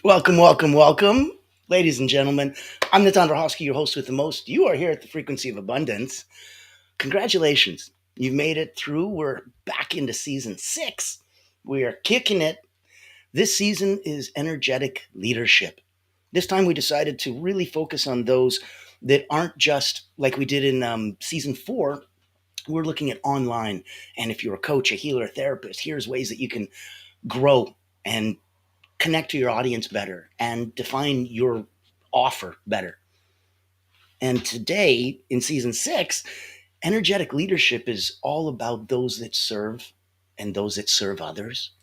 Welcome, welcome, welcome, ladies and gentlemen. I'm Natan Verhofsky, your host with the most. You are here at the Frequency of Abundance. Congratulations. You've made it through. We're back into season 6. We are kicking it. This season is energetic leadership. This time we decided to really focus on those that aren't just like we did in season 4. We're looking at online. And if you're a coach, a healer, a therapist, here's ways that you can grow and connect to your audience better and define your offer better. And today in season 6, energetic leadership is all about those that serve and those that serve others.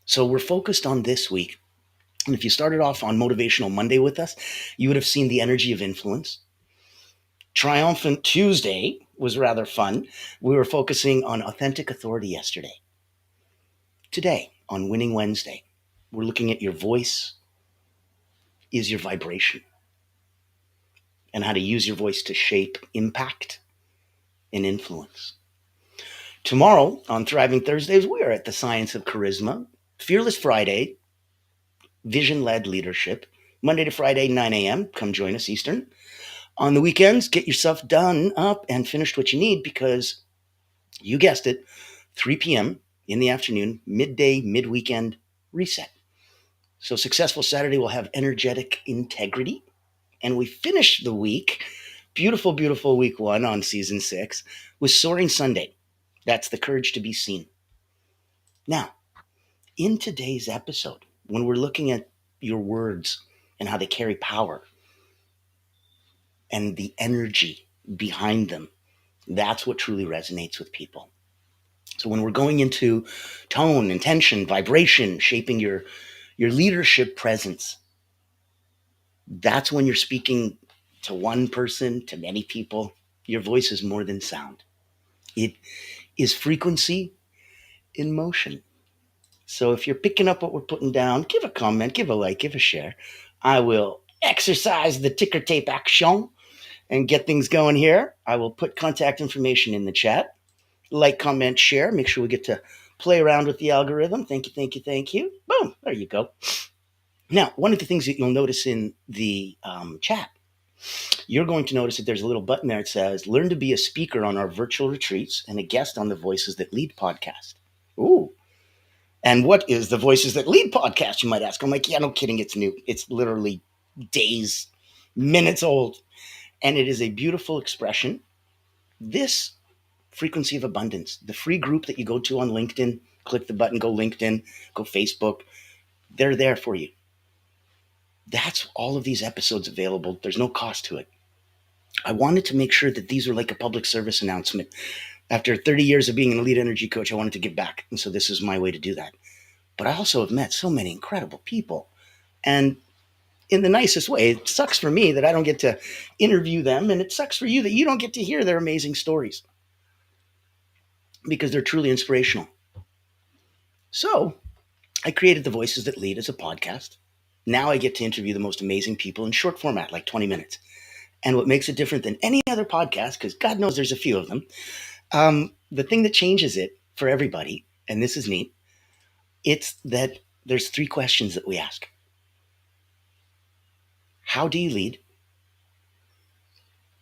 So we're focused on this week. And if you started off on Motivational Monday with us, you would have seen the energy of influence. Triumphant Tuesday was rather fun. We were focusing on authentic authority yesterday. Today, on Winning Wednesday, we're looking at your voice is your vibration and how to use your voice to shape impact and influence. Tomorrow on Thriving Thursdays, we are at the Science of Charisma, Fearless Friday, Vision-Led Leadership, Monday to Friday, 9 a.m. Come join us Eastern. On the weekends, get yourself done up and finished what you need because you guessed it, 3 p.m. in the afternoon, midday, mid-weekend reset. So Successful Saturday will have energetic integrity. And we finish the week, beautiful, beautiful week 1 on season 6, with Soaring Sunday. That's the courage to be seen. Now, in today's episode, when we're looking at your words and how they carry power and the energy behind them, that's what truly resonates with people. So when we're going into tone, intention, vibration, shaping your leadership presence, that's when you're speaking to one person, to many people. Your voice is more than sound. It is frequency in motion. So if you're picking up what we're putting down, give a comment, give a like, give a share. I will exercise the ticker tape action and get things going here. I will put contact information in the chat. Like, comment, share. Make sure we get to play around with the algorithm. Thank you, thank you, thank you. Boom, there you go. Now, one of the things that you'll notice in the chat, you're going to notice that there's a little button there that says, learn to be a speaker on our virtual retreats and a guest on the Voices That Lead podcast. Ooh. And what is the Voices That Lead podcast, you might ask? I'm like, yeah, no kidding, it's new. It's literally days, minutes old. And it is a beautiful expression. This Frequency of Abundance, the free group that you go to on LinkedIn, click the button, go LinkedIn, go Facebook, they're there for you. That's all of these episodes available. There's no cost to it. I wanted to make sure that these were like a public service announcement. After 30 years of being an elite energy coach, I wanted to give back. And so this is my way to do that. But I also have met so many incredible people. And in the nicest way, it sucks for me that I don't get to interview them. And it sucks for you that you don't get to hear their amazing stories because they're truly inspirational. So I created the Voices That Lead as a podcast. Now I get to interview the most amazing people in short format, like 20 minutes. And what makes it different than any other podcast, because God knows there's a few of them, the thing that changes it for everybody, and this is neat, it's that there's 3 questions that we ask. How do you lead?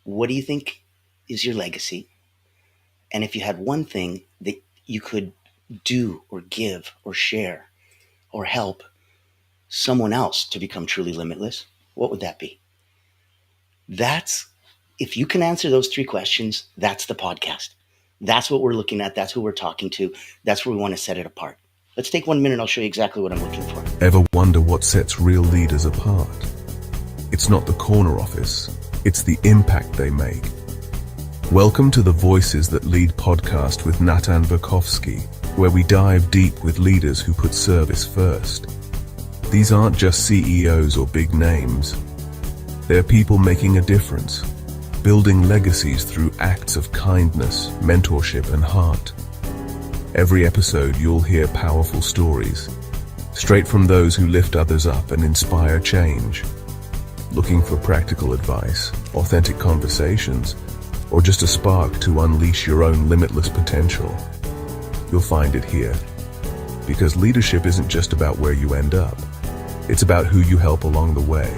What do you think is your legacy? And if you had one thing that you could do or give or share or help someone else to become truly limitless, what would that be? If you can answer those 3 questions, that's the podcast. That's what we're looking at. That's who we're talking to. That's where we want to set it apart. Let's take 1 minute. I'll show you exactly what I'm looking for. Ever wonder what sets real leaders apart? It's not the corner office. It's the impact they make. Welcome to the Voices That Lead podcast with Natan Verhofsky, where we dive deep with leaders who put service first. These aren't just CEOs or big names. They're people making a difference, building legacies through acts of kindness, mentorship, and heart. Every episode you'll hear powerful stories, straight from those who lift others up and inspire change. Looking for practical advice, authentic conversations, or just a spark to unleash your own limitless potential? You'll find it here. Because leadership isn't just about where you end up. It's about who you help along the way.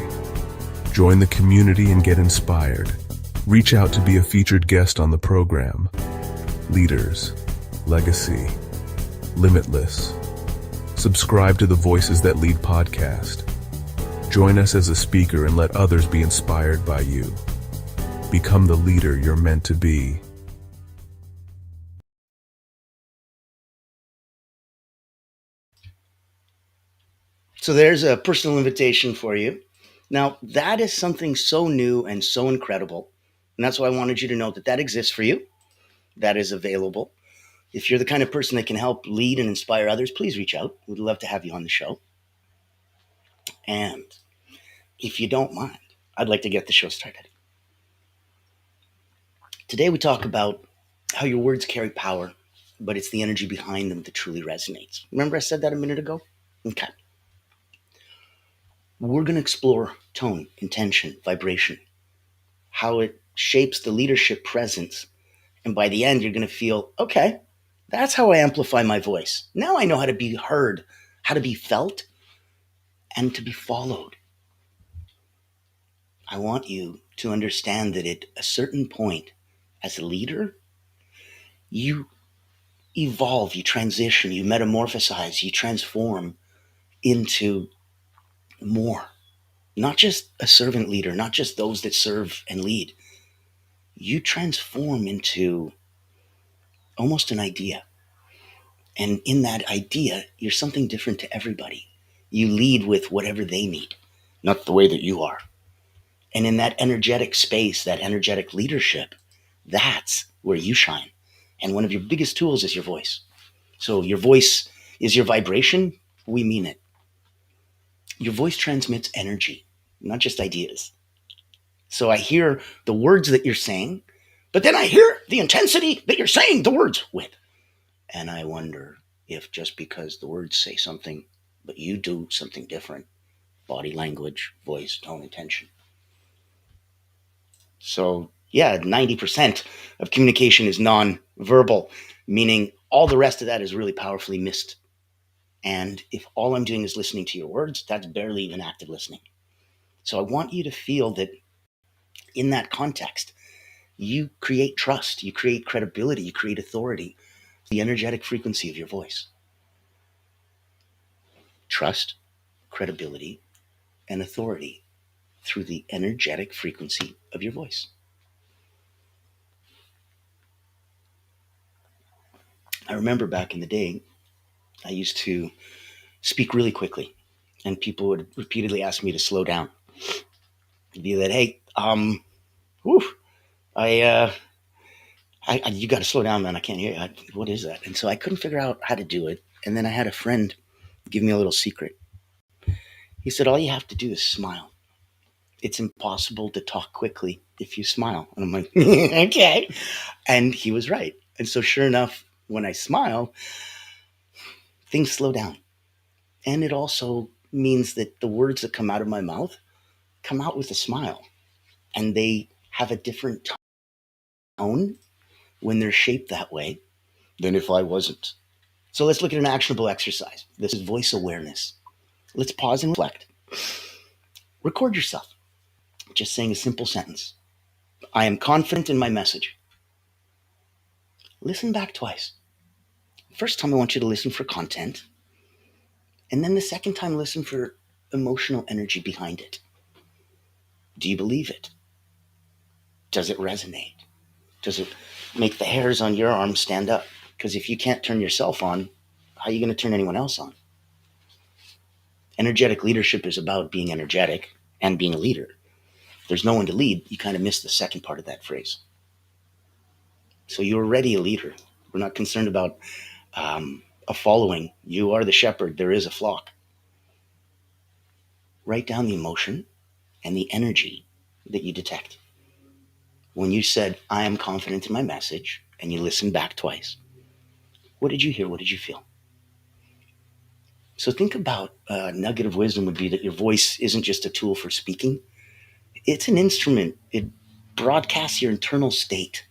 Join the community and get inspired. Reach out to be a featured guest on the program. Leaders, Legacy, Limitless. Subscribe to the Voices That Lead podcast. Join us as a speaker and let others be inspired by you. Become the leader you're meant to be. So there's a personal invitation for you. Now, that is something so new and so incredible. And that's why I wanted you to know that that exists for you. That is available. If you're the kind of person that can help lead and inspire others, please reach out. We'd love to have you on the show. And if you don't mind, I'd like to get the show started. Today we talk about how your words carry power, but it's the energy behind them that truly resonates. Remember I said that a minute ago? Okay. We're going to explore tone, intention, vibration, how it shapes the leadership presence. And by the end, you're going to feel, okay, that's how I amplify my voice. Now I know how to be heard, how to be felt, and to be followed. I want you to understand that at a certain point, as a leader, you evolve, you transition, you metamorphosize, you transform into more. Not just a servant leader, not just those that serve and lead. You transform into almost an idea. And in that idea, you're something different to everybody. You lead with whatever they need, not the way that you are. And in that energetic space, that energetic leadership, that's where you shine. And one of your biggest tools is your voice. So your voice is your vibration. We mean it. Your voice transmits energy, not just ideas. So I hear the words that you're saying, but then I hear the intensity that you're saying the words with. And I wonder if just because the words say something, but you do something different, body language, voice, tone, intention. So yeah, 90% of communication is non-verbal, meaning all the rest of that is really powerfully missed. And if all I'm doing is listening to your words, that's barely even active listening. So I want you to feel that in that context, you create trust, you create credibility, you create authority, the energetic frequency of your voice. Trust, credibility, and authority through the energetic frequency of your voice. I remember back in the day, I used to speak really quickly, and people would repeatedly ask me to slow down. It'd be that, hey, whew, I you got to slow down, man. I can't hear you. What is that? And so I couldn't figure out how to do it. And then I had a friend give me a little secret. He said, all you have to do is smile. It's impossible to talk quickly if you smile. And I'm like, okay. And he was right. And so sure enough, when I smile, things slow down. And it also means that the words that come out of my mouth come out with a smile. And they have a different tone when they're shaped that way than if I wasn't. So let's look at an actionable exercise. This is voice awareness. Let's pause and reflect. Record yourself just saying a simple sentence. I am confident in my message. Listen back twice. First time, I want you to listen for content. And then the second time, listen for emotional energy behind it. Do you believe it? Does it resonate? Does it make the hairs on your arm stand up? Because if you can't turn yourself on, how are you going to turn anyone else on? Energetic leadership is about being energetic and being a leader. If there's no one to lead, you kind of miss the second part of that phrase. So you're already a leader. We're not concerned about a following. You are the shepherd. There is a flock. Write down the emotion and the energy that you detect. When you said, I am confident in my message, and you listened back twice, what did you hear? What did you feel? So think about a nugget of wisdom would be that your voice isn't just a tool for speaking. It's an instrument. It broadcasts your internal state.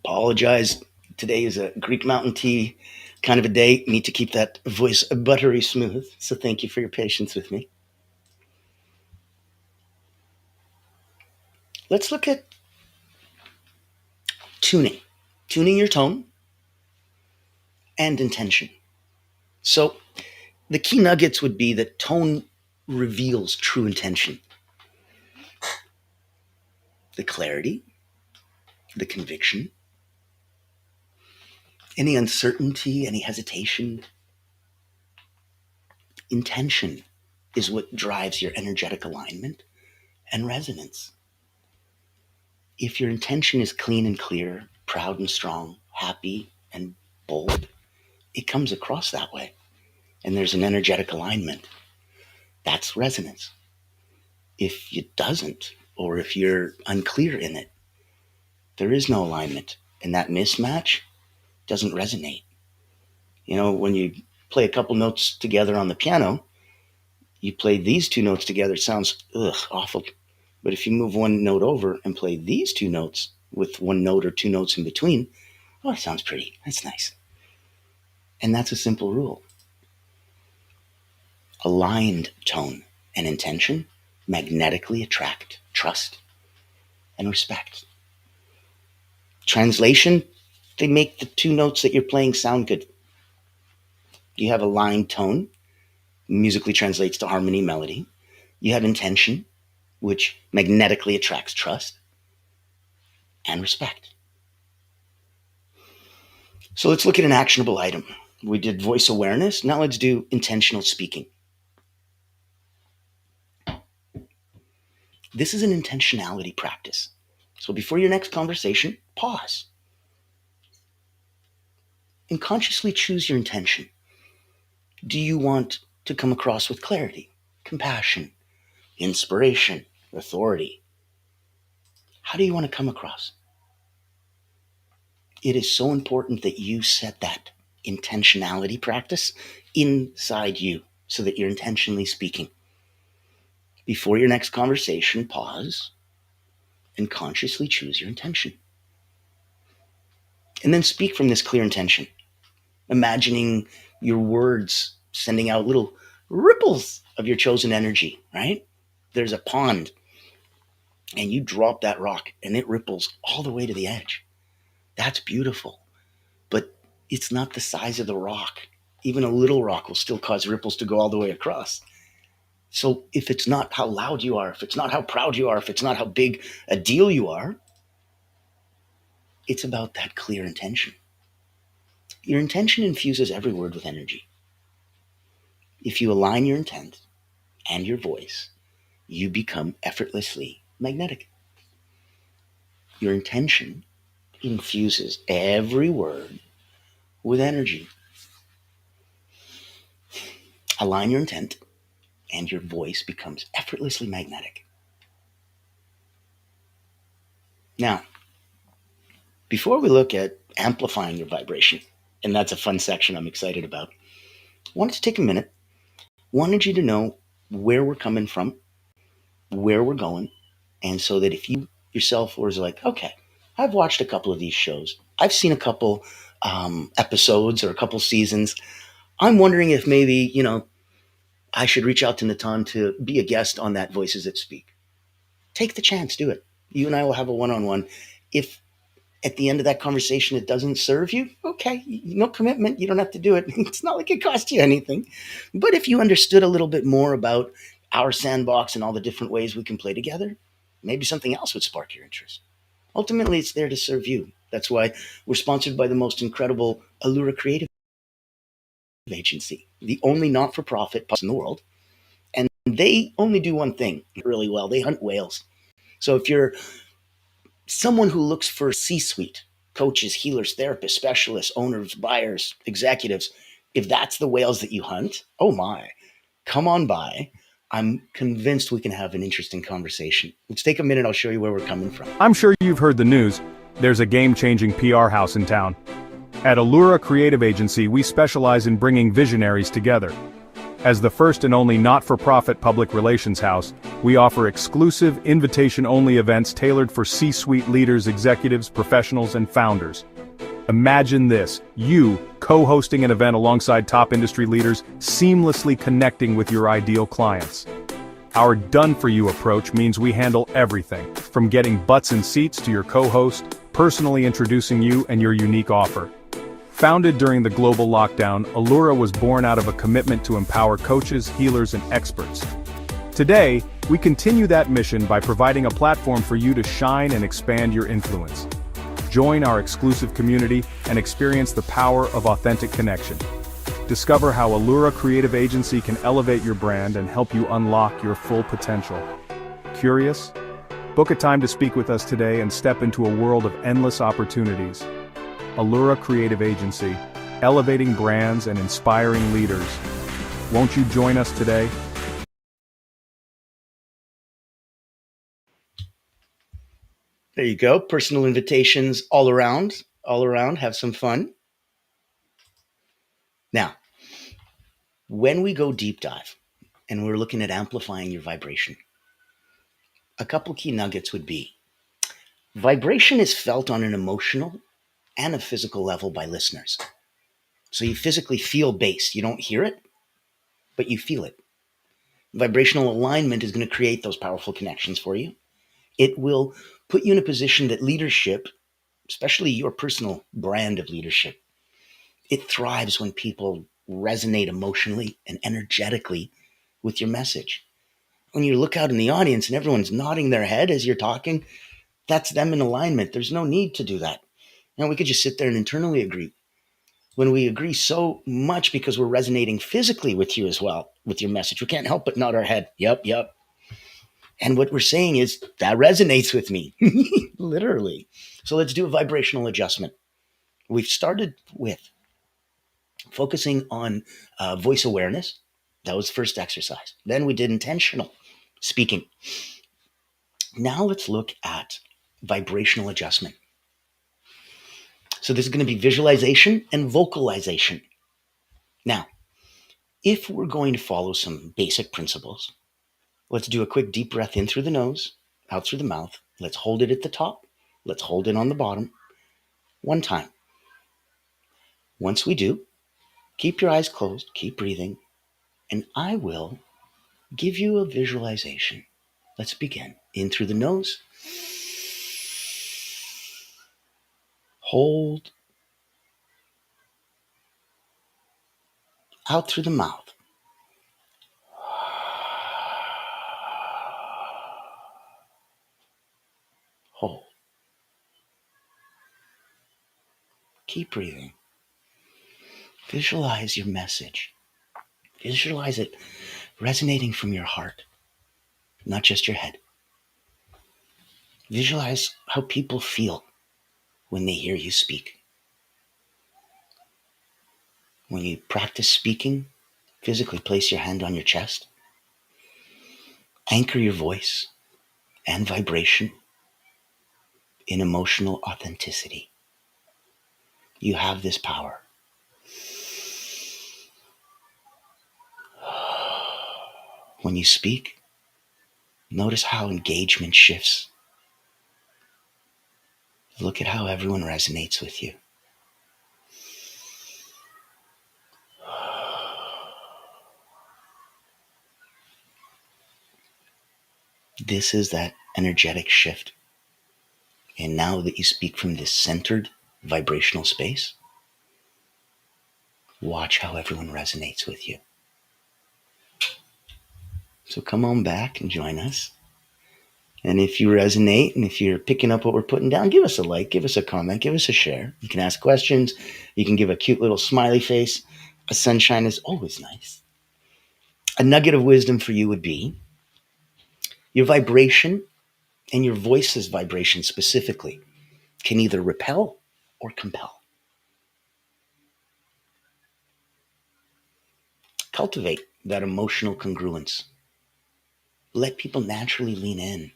Apologize. Today is a Greek mountain tea kind of a day. Need to keep that voice buttery smooth. So thank you for your patience with me. Let's look at tuning your tone and intention. So the key nuggets would be that tone reveals true intention, the clarity, the conviction, any uncertainty, any hesitation. Intention is what drives your energetic alignment and resonance. If your intention is clean and clear, proud and strong, happy and bold, it comes across that way. And there's an energetic alignment. That's resonance. If it doesn't, or if you're unclear in it, there is no alignment. And that mismatch doesn't resonate. You know, when you play a couple notes together on the piano, you play these two notes together, it sounds awful. But if you move one note over and play these two notes with one note or two notes in between, oh, it sounds pretty. That's nice. And that's a simple rule. Aligned tone and intention magnetically attract trust and respect. Translation, they make the two notes that you're playing sound good. You have aligned tone, musically translates to harmony, melody. You have intention, which magnetically attracts trust and respect. So let's look at an actionable item. We did voice awareness. Now let's do intentional speaking. This is an intentionality practice. So before your next conversation, pause and consciously choose your intention. Do you want to come across with clarity, compassion, inspiration, authority? How do you want to come across? It is so important that you set that intentionality practice inside you so that you're intentionally speaking. Before your next conversation, pause and consciously choose your intention. And then speak from this clear intention, imagining your words sending out little ripples of your chosen energy, right? There's a pond and you drop that rock and it ripples all the way to the edge. That's beautiful, but it's not the size of the rock. Even a little rock will still cause ripples to go all the way across. So if it's not how loud you are, if it's not how proud you are, if it's not how big a deal you are, it's about that clear intention. Your intention infuses every word with energy. If you align your intent and your voice, you become effortlessly magnetic. Your intention infuses every word with energy. Align your intent and your voice becomes effortlessly magnetic. Now, before we look at amplifying your vibration, and that's a fun section I'm excited about, I wanted to take a minute, wanted you to know where we're coming from, where we're going, and so that if you yourself was like, okay, I've watched a couple of these shows, I've seen a couple episodes or a couple seasons, I'm wondering if maybe, I should reach out to Natan to be a guest on that Voices That Speak. Take the chance, do it. You and I will have a one-on-one. If at the end of that conversation it doesn't serve you, okay, no commitment. You don't have to do it. It's not like it costs you anything. But if you understood a little bit more about our sandbox and all the different ways we can play together, maybe something else would spark your interest. Ultimately, it's there to serve you. That's why we're sponsored by the most incredible Allura Creative Agency, the only not-for-profit in the world. And they only do one thing really well. They hunt whales. So if you're someone who looks for C-suite, coaches, healers, therapists, specialists, owners, buyers, executives, if that's the whales that you hunt, oh my, come on by. I'm convinced we can have an interesting conversation. Let's take a minute. I'll show you where we're coming from. I'm sure you've heard the news. There's a game-changing PR house in town. At Allura Creative Agency, we specialize in bringing visionaries together. As the first and only not-for-profit public relations house, we offer exclusive, invitation-only events tailored for C-suite leaders, executives, professionals, and founders. Imagine this, you co-hosting an event alongside top industry leaders, seamlessly connecting with your ideal clients. Our done-for-you approach means we handle everything, from getting butts in seats to your co-host, personally introducing you and your unique offer. Founded during the global lockdown, Allura was born out of a commitment to empower coaches, healers, and experts. Today, we continue that mission by providing a platform for you to shine and expand your influence. Join our exclusive community and experience the power of authentic connection. Discover how Allura Creative Agency can elevate your brand and help you unlock your full potential. Curious? Book a time to speak with us today and step into a world of endless opportunities. Allura Creative Agency, elevating brands and inspiring leaders. Won't you join us today? There you go. Personal invitations all around. All around. Have some fun. Now, when we go deep dive and we're looking at amplifying your vibration, a couple key nuggets would be vibration is felt on an emotional and a physical level by listeners. So you physically feel bass. You don't hear it, but you feel it. Vibrational alignment is going to create those powerful connections for you. It will put you in a position that leadership, especially your personal brand of leadership, it thrives when people resonate emotionally and energetically with your message. When you look out in the audience and everyone's nodding their head as you're talking, that's them in alignment. There's no need to do that. We could just sit there and internally agree. When we agree so much because we're resonating physically with you as well, with your message, we can't help but nod our head. Yep, yep. And what we're saying is, that resonates with me, literally. So let's do a vibrational adjustment. We've started with focusing on voice awareness. That was the first exercise. Then we did intentional speaking. Now let's look at vibrational adjustment. So this is going to be visualization and vocalization. Now, if we're going to follow some basic principles, let's do a quick deep breath in through the nose, out through the mouth. Let's hold it at the top. Let's hold it on the bottom. One time. Once we do, keep your eyes closed, keep breathing, and I will give you a visualization. Let's begin. In through the nose. Hold. Out through the mouth. Hold. Keep breathing. Visualize your message. Visualize it resonating from your heart, not just your head. Visualize how people feel when they hear you speak. When you practice speaking, physically place your hand on your chest. Anchor your voice and vibration in emotional authenticity. You have this power. When you speak, notice how engagement shifts. Look at how everyone resonates with you. This is that energetic shift. And now that you speak from this centered vibrational space, watch how everyone resonates with you. So come on back and join us. And if you resonate and if you're picking up what we're putting down, give us a like, give us a comment, give us a share. You can ask questions. You can give a cute little smiley face. A sunshine is always nice. A nugget of wisdom for you would be your vibration and your voice's vibration specifically can either repel or compel. Cultivate that emotional congruence. Let people naturally lean in.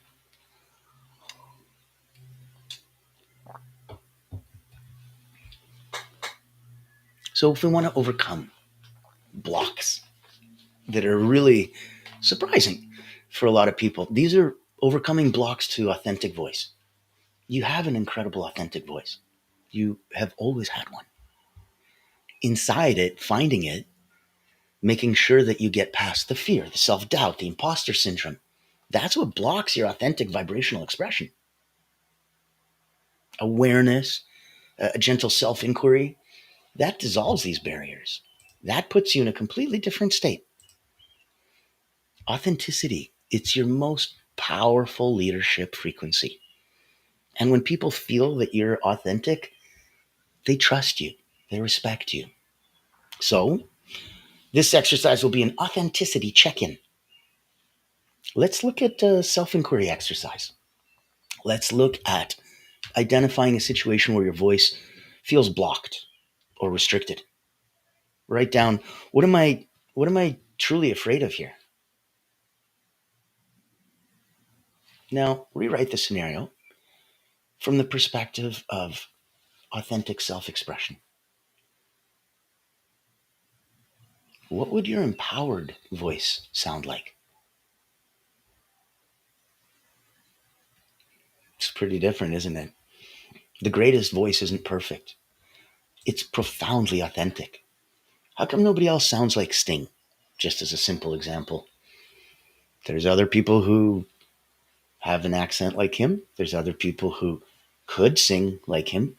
So if we want to overcome blocks that are really surprising for a lot of people, these are overcoming blocks to authentic voice. You have an incredible authentic voice. You have always had one. Inside it, finding it, making sure that you get past the fear, the self-doubt, the imposter syndrome. That's what blocks your authentic vibrational expression. Awareness, a gentle self-inquiry, that dissolves these barriers. That puts you in a completely different state. Authenticity, it's your most powerful leadership frequency. And when people feel that you're authentic, they trust you, they respect you. So, this exercise will be an authenticity check-in. Let's look at a self-inquiry exercise. Let's look at identifying a situation where your voice feels blocked or restricted. Write down, what am I truly afraid of here? Now, rewrite the scenario from the perspective of authentic self-expression. What would your empowered voice sound like? It's pretty different, isn't it? The greatest voice isn't perfect. It's profoundly authentic. How come nobody else sounds like Sting? Just as a simple example. There's other people who have an accent like him. There's other people who could sing like him.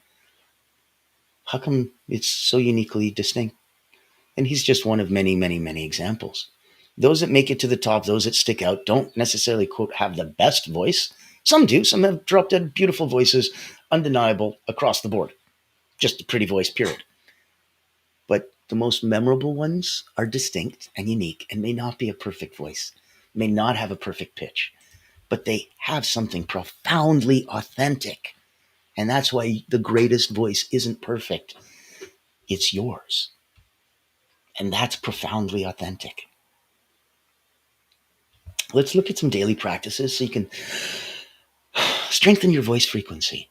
How come it's so uniquely distinct? And he's just one of many, many, many examples. Those that make it to the top, those that stick out, don't necessarily, quote, have the best voice. Some do. Some have dropped dead beautiful voices, undeniable across the board. Just a pretty voice, period. But the most memorable ones are distinct and unique and may not be a perfect voice, may not have a perfect pitch, but they have something profoundly authentic. And that's why the greatest voice isn't perfect. It's yours. And that's profoundly authentic. Let's look at some daily practices so you can strengthen your voice frequency.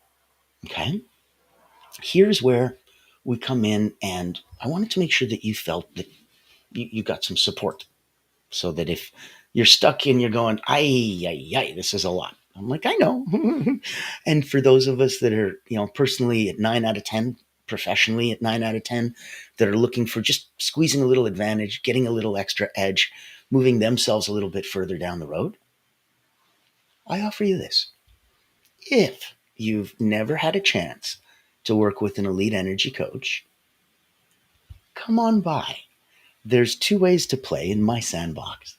Okay? Here's where we come in, and I wanted to make sure that you felt that you got some support, so that if you're stuck and you're going, ay, this is a lot. I'm like, I know. And for those of us that are, personally at 9 out of 10, professionally at 9 out of 10, that are looking for just squeezing a little advantage, getting a little extra edge, moving themselves a little bit further down the road, I offer you this. If you've never had a chance to work with an elite energy coach, come on by. There's 2 ways to play in my sandbox.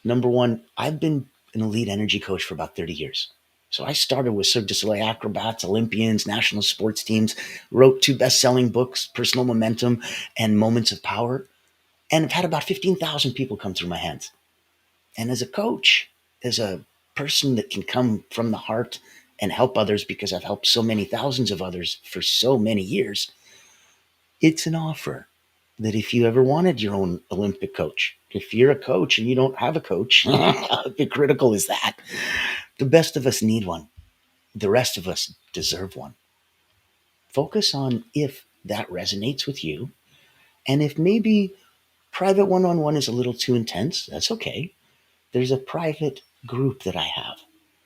Number 1, I've been an elite energy coach for about 30 years. So I started with Cirque du Soleil acrobats, Olympians, national sports teams, wrote 2 best-selling books, Personal Momentum and Moments of Power, and I've had about 15,000 people come through my hands. And as a coach, as a person that can come from the heart and help others, because I've helped so many thousands of others for so many years, it's an offer that if you ever wanted your own Olympic coach, if you're a coach and you don't have a coach, how critical is that? The best of us need one. The rest of us deserve one. Focus on if that resonates with you, and if maybe private one-on-one is a little too intense, that's okay. There's a private group that I have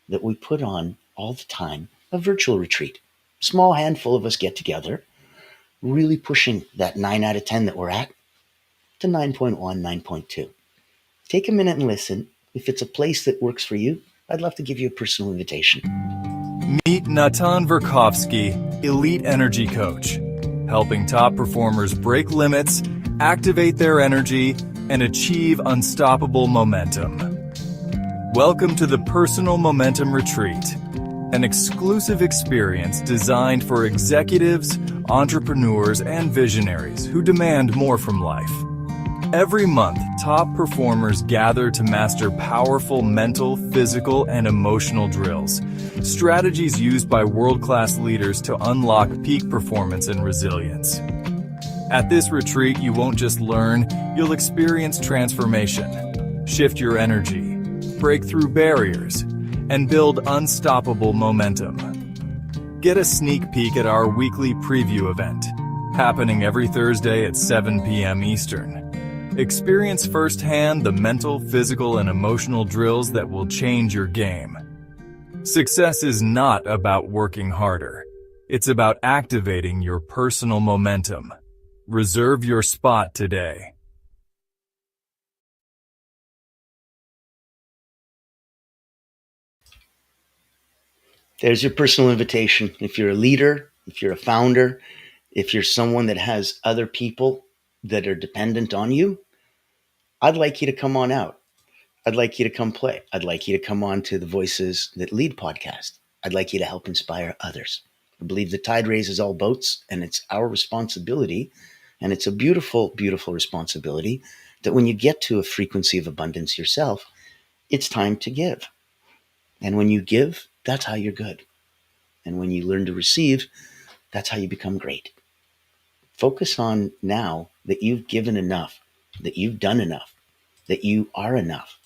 that we put on all the time, a virtual retreat. Small handful of us get together, really pushing that 9 out of 10 that we're at to 9.1, 9.2. Take a minute and listen. If it's a place that works for you, I'd love to give you a personal invitation. Meet Natan Verkovsky, Elite Energy Coach, helping top performers break limits, activate their energy, and achieve unstoppable momentum. Welcome to the Personal Momentum Retreat, an exclusive experience designed for executives, entrepreneurs, and visionaries who demand more from life. Every month, top performers gather to master powerful mental, physical, and emotional drills, strategies used by world-class leaders to unlock peak performance and resilience. At this retreat, you won't just learn, you'll experience transformation, shift your energy, break through barriers, and build unstoppable momentum. Get a sneak peek at our weekly preview event, happening every Thursday at 7 p.m. Eastern. Experience firsthand the mental, physical, and emotional drills that will change your game. Success is not about working harder. It's about activating your personal momentum. Reserve your spot today. There's your personal invitation. If you're a leader, if you're a founder, if you're someone that has other people that are dependent on you, I'd like you to come on out. I'd like you to come play. I'd like you to come on to the Voices That Lead podcast. I'd like you to help inspire others. I believe the tide raises all boats, and it's our responsibility, and it's a beautiful, beautiful responsibility that when you get to a frequency of abundance yourself, it's time to give. And when you give, that's how you're good. And when you learn to receive, that's how you become great. Focus on now that you've given enough, that you've done enough, that you are enough,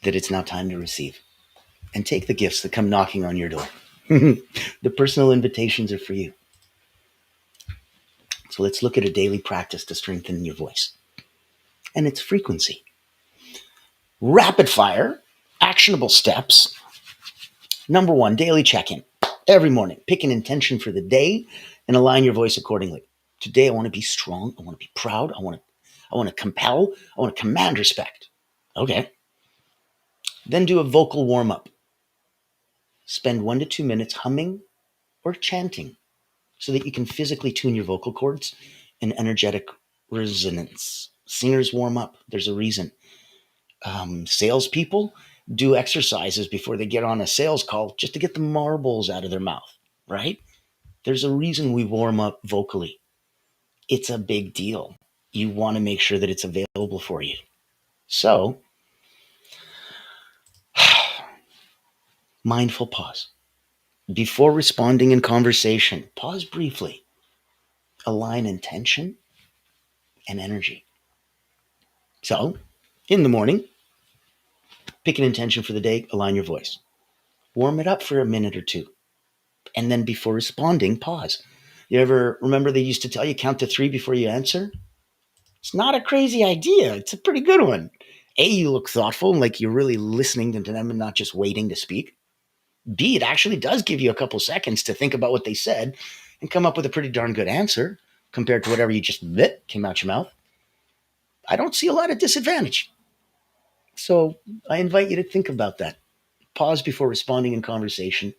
that it's now time to receive. And take the gifts that come knocking on your door. The personal invitations are for you. So let's look at a daily practice to strengthen your voice. And it's frequency. Rapid fire, actionable steps. Number 1, daily check-in. Every morning, pick an intention for the day and align your voice accordingly. Today, I want to be strong. I want to be proud. I want to compel. I want to command respect. Okay. Then do a vocal warm-up. Spend 1 to 2 minutes humming or chanting so that you can physically tune your vocal cords and energetic resonance. Singers warm up. There's a reason. Salespeople do exercises before they get on a sales call just to get the marbles out of their mouth, right? There's a reason we warm up vocally. It's a big deal. You want to make sure that it's available for you. So, mindful pause. Before responding in conversation, pause briefly. Align intention and energy. So, in the morning, pick an intention for the day, align your voice. Warm it up for a minute or two. And then before responding, pause. You ever remember they used to tell you count to 3 before you answer? It's not a crazy idea. It's a pretty good one. A, you look thoughtful and like you're really listening to them and not just waiting to speak. B, it actually does give you a couple seconds to think about what they said and come up with a pretty darn good answer compared to whatever you just came out your mouth. I don't see a lot of disadvantage. So I invite you to think about that. Pause before responding in conversation.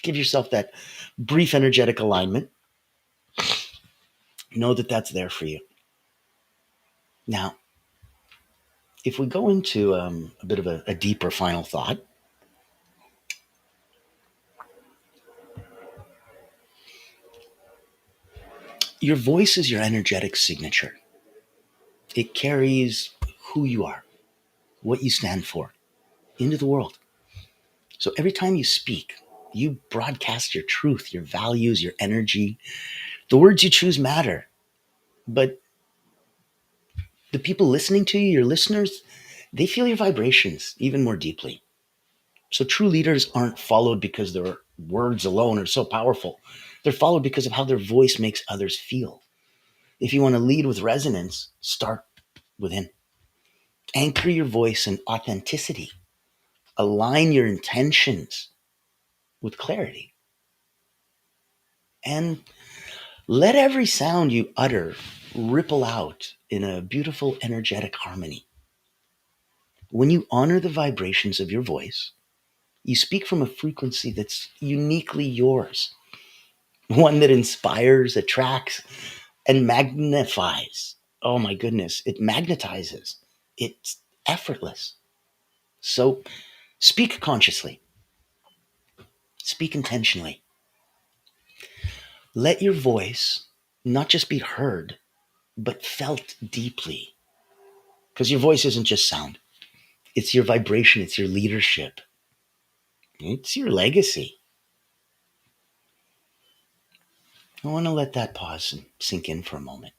Give yourself that brief energetic alignment. Know that that's there for you. Now, if we go into a bit of a deeper final thought, your voice is your energetic signature. It carries who you are, what you stand for into the world. So every time you speak, you broadcast your truth, your values, your energy. The words you choose matter, but the people listening to you, your listeners, they feel your vibrations even more deeply. So true leaders aren't followed because their words alone are so powerful. They're followed because of how their voice makes others feel. If you want to lead with resonance, start within. Anchor your voice in authenticity. Align your intentions with clarity. And let every sound you utter ripple out in a beautiful, energetic harmony. When you honor the vibrations of your voice, you speak from a frequency that's uniquely yours, one that inspires, attracts, and magnifies. Oh my goodness, it magnetizes. It's effortless. So speak consciously, speak intentionally. Let your voice not just be heard, but felt deeply. Because your voice isn't just sound, it's your vibration, it's your leadership, it's your legacy. I want to let that pause and sink in for a moment.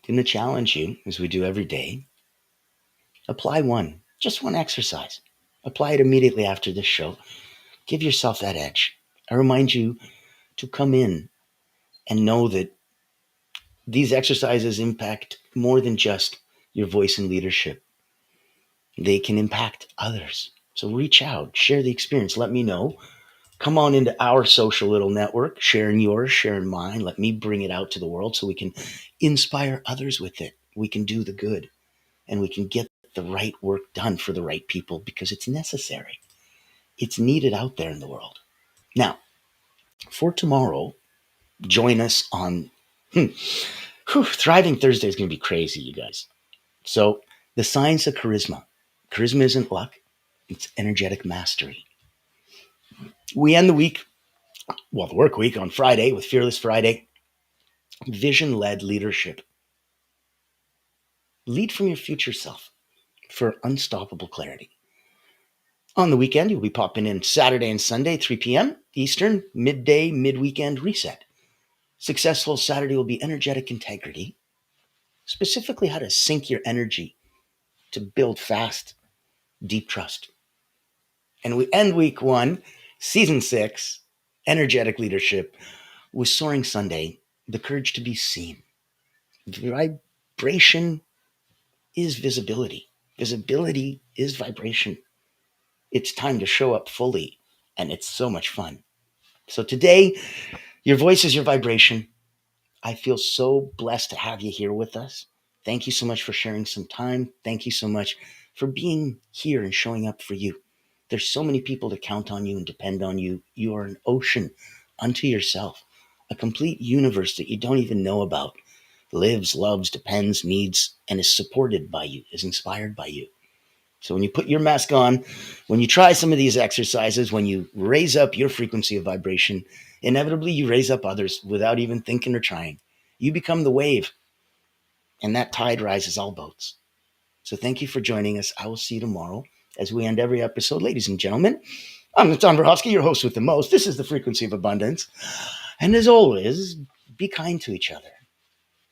I'm going to challenge you, as we do every day, apply just one exercise. Apply it immediately after this show. Give yourself that edge. I remind you to come in and know that these exercises impact more than just your voice and leadership. They can impact others. So reach out, share the experience. Let me know Come on into our social little network, sharing yours, sharing mine. Let me bring it out to the world so we can inspire others with it. We can do the good and we can get the right work done for the right people because it's necessary. It's needed out there in the world. Now, for tomorrow, join us on Thriving Thursday is going to be crazy, you guys. So, the science of charisma. Charisma isn't luck, it's energetic mastery. We end the week, well, the work week on Friday with Fearless Friday, vision led leadership. Lead from your future self for unstoppable clarity. On the weekend, you'll be popping in Saturday and Sunday, 3 p.m. Eastern, midday, mid-weekend reset. Successful Saturday will be energetic integrity, specifically how to sync your energy to build fast, deep trust. And we end week one, season 6, energetic leadership, with Soaring Sunday, the courage to be seen. Vibration is visibility. Visibility is vibration. It's time to show up fully, and it's so much fun. So today, your voice is your vibration. I feel so blessed to have you here with us. Thank you so much for sharing some time. Thank you so much for being here and showing up for you. There's so many people to count on you and depend on you. You are an ocean unto yourself, a complete universe that you don't even know about. Lives, loves, depends, needs, and is supported by you, is inspired by you. So when you put your mask on, when you try some of these exercises, when you raise up your frequency of vibration, inevitably you raise up others without even thinking or trying. You become the wave, and that tide rises all boats. So thank you for joining us. I will see you tomorrow as we end every episode. Ladies and gentlemen, I'm Natan Verhofsky, your host with the most. This is the Frequency of Abundance. And as always, be kind to each other.